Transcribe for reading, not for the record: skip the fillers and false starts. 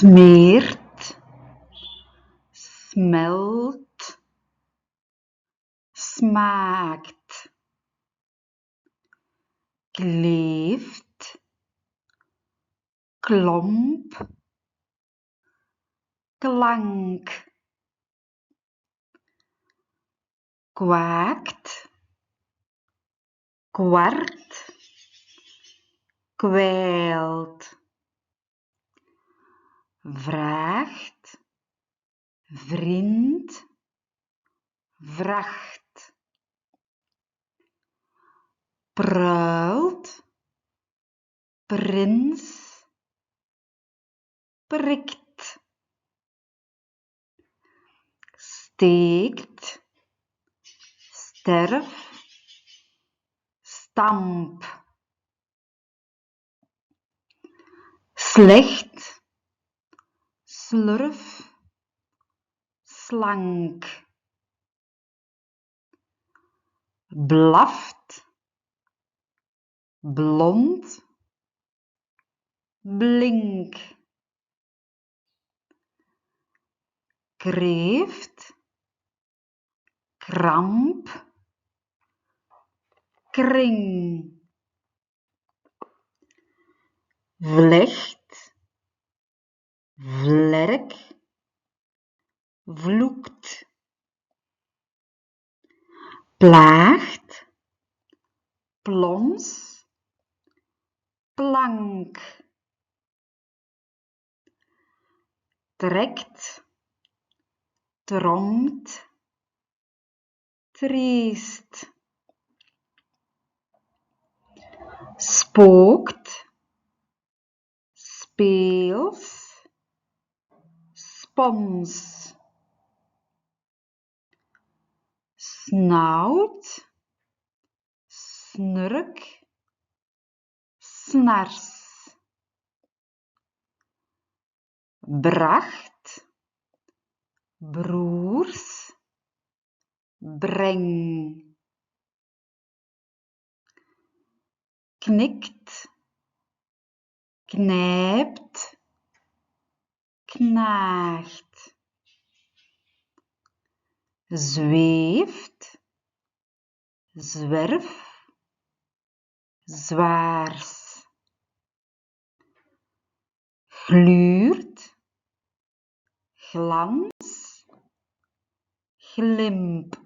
smeert, smelt, smaakt, kleeft, klomp, klank, kwaakt, kwart, kwijlt, vraagt, vriend, vracht, pruilt, prins, prikt, steekt, sterf, stamp, slecht, slurf, slank, blaft, blond, blink, kreeft, kramp, kring, vlecht, vlerk, vloekt, plaagt, plons, plank, trekt, tromt, triest, spookt, speels, spons, snauwt, snurk, snars, bracht, broers, breng, knikt, knijpt, knaagt, zweeft, zwerf, zwaars, gluurt, glans, glimp,